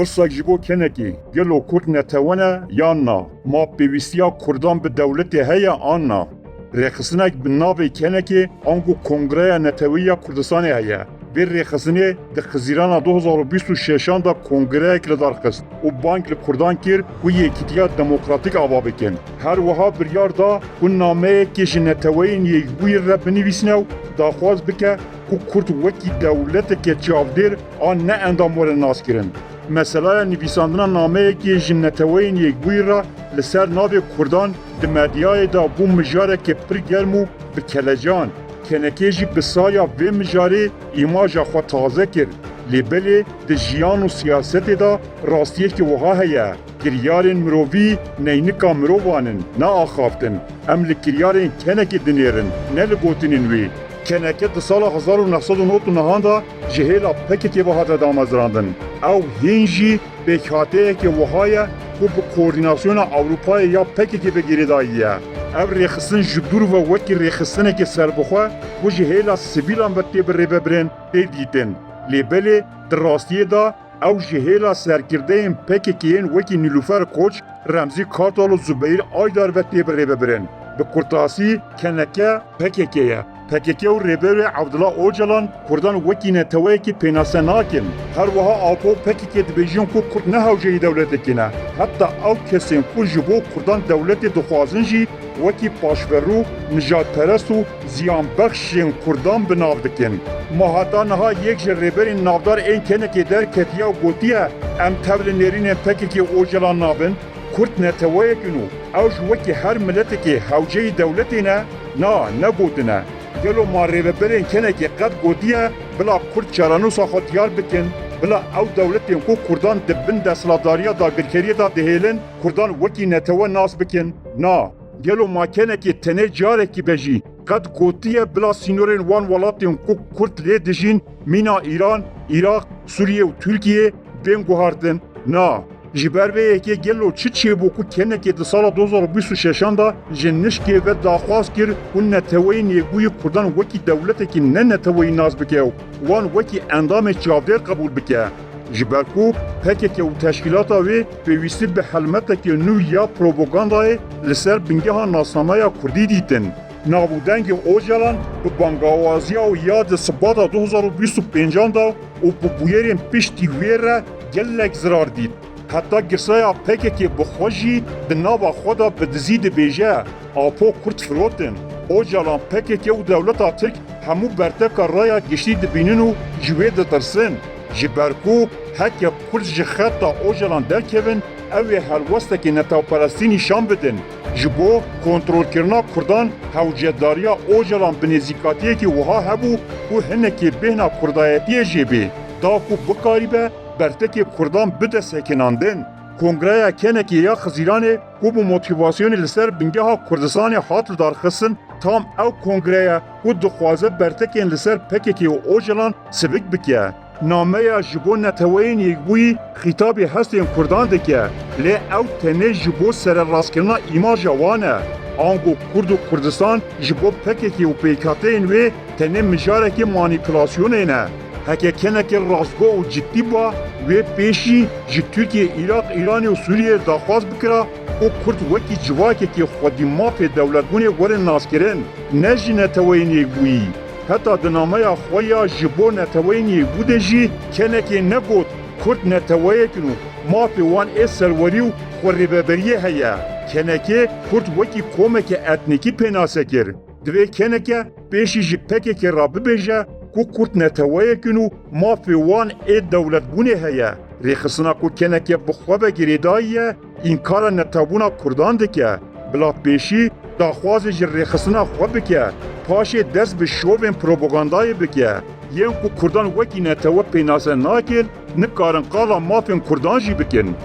Pirsak ji bo kenekê gelo Kurd netewene yan na? Ma pêwîstiya Kurdan bi dewletê heye an na? Rêxistinek bi navê kenekê ango Kongreya Netewiya Kurdistanê heye. Vê rêxistinê di xizîrana 2026 da kongreyek li darxist û bank li Kurdan kir ku yekîtiya demokratîk ava bikin. Her wiha biryar da ku nameyekê ji neteweyên yekbûyî re binivîsine û daxwaz bike ku Kurd wekî dewleteke çavdêr an ne endam were naskirin. Meselaya nivîsandina nameyekê ji neteweyên yekbûyî re li ser navê Kurdan di medyayê da bû mijareke pir germ û bi kelecan. Kenekê jî bi saya vê mijarê îmaja xwe taze kir. Lêbelê di jiyan û siyasetê da rastiyekî wiha heye. Kiryarên mirovî neynika mirovan in, ne axaftin. Em li kiryarên kenekê dinêrin, ne li gotinên wê. Keneke di sala 1999 da ji hêla PKK ve hate damezrandin. Ew hîn jî pêkhateyekê wiha ye ku bi koordinasyona Ewropayê ya PKK ve girêdayî ye. Ev rêxistin ji dûr ve wekî rêxistinekê serbixwe ku ji hêla sivîlan ve tê bi rêvebirin tê dîtin. Lêbelê di rastiyê da ew ji hêla serkirdeyên PKK'yên wekî Nilûfer Koç, Remzî Kartal û Zubeyir Ajdar ve tê bi rêvebirin. Bi kurtasî keneke PKK ye. PKK û rêberê Abdullah Öcalan Kurdan wekî neteweyekî pênase nakin. Her wiha apo PKK dibêjin ku Kurd ne hewceyî dewletekî ne. Heta ew kesên ku ji bo Kurdan dewletê dixwazin jî wekî paşverû, nijadperest û ziyanbexşên Kurdan bi nav dikin. Ma heta niha yek ji rêberên navdar ên kenekê derketiye û gotiye em tev li nêrînên PKK Öcalan nabin. Kurd neteweyekin û ew ji wekî her miletekê hewceyî dewletê ne, ne gotine. Gelo ma rêveberên kenekê qet gotiye bila Kurd çaranûsa xwe diyar bikin, bila ew dewletên ku Kurdan di bin desthilatdariya dagirkeriyê da dihêlin, Kurdan wekî netewe nas bikin, Gelo ma kenekê tenê carekî be jî qet gotiye bila sînorên wan welatên ku Kurd lê dijîn mîna İran, Iraq, Sûriye û Tirkiye bên guhardin, Ji ber vê yekê gelo çi çêbû ku kenekê di sala 2026 da ji nişkê ve daxwaz kir ku neteweyên yekbûyî Kurdan wekî dewletekî ne neteweyî nas bike û wan wekî endamê çavdêr qebûl bike. Ji ber ku PKK û teşkîlata wê pêwîstî bi helmetekê nû ya propagandayê li ser bingeha nasnameya Kurdî dîtin. Navûdengê Öcalan bi bangawaziya û ya di sibata 2025 da û bi bûyerên piştî wê re gelek zirar dît. Heta girsaya PKK bi xwe jî di nava xwe da bi dizî dibêje apo Kurd firotin. Öcalan PKK û dewleta Tirk hemû berteka raya giştî dibînin û ji wê ditirsin. Ji ber ku heke Kurd ji xeta Öcalan derkevin, ew ê helwestekê netewperestî nîşan bidin. Ji bo kontrolkirina Kurdan hewcedariya Öcalan bi nêzîkatiyekî wiha hebû ku hinekê bêhna Kurdayetiyê jê bê. Da ku bikaribe bertekê Kurdan bide sekinandin. Kongreya kenekê ya Xizîranê ku bu motivasyonê li ser bingeha Kurdistanê hat li darxistin, tam ew kongreya ku dixwaze bertekên li ser PKK û Öcalan sivik bike. Nameya ji bo neteweyên yekbûyî xîtabê hestên Kurdan dike. Lê ew tenê ji bo sererastkirina îmaja wan e. Ango Kurd û Kurdistan ji bo PKK û pêkhateyên wê tenê mijarekî manîpülasyonê ne. Heke kenekê rastgo û ciddî ba, wê pêşî ji Tirkiye, Iraq, İranê û Sûriyeyê daxwaz bikira û Kurd wekî civakekî xwedî mafê dewletbûnê werin naskirin, ne jî neteweyên yekbûyî. Heta di nameya xwe ya ji bo neteweyên yekbû de jî kenekê negot Kurd neteweyekin û mafê wan ê serwerî û xwerêveberiyê heye. Kenekê Kurd wekî komeke etnîkî pênase kir. Divê keneke pêşî ji PKK ra bibêje ku Kurd neteweyekin û mafê wan ê dewletbûnê heye. Rêxistina ku keneke bi xwe ve girêdayî ye, înkara netebûna Kurdan dike. Bila pêşî daxwazê ji rêxistina xwe bike, paşê dest bi şovên propagandayê bike. Yên ku Kurdan wekî netewe pênase nakin, nikarin qala mafên Kurdan jî bikin.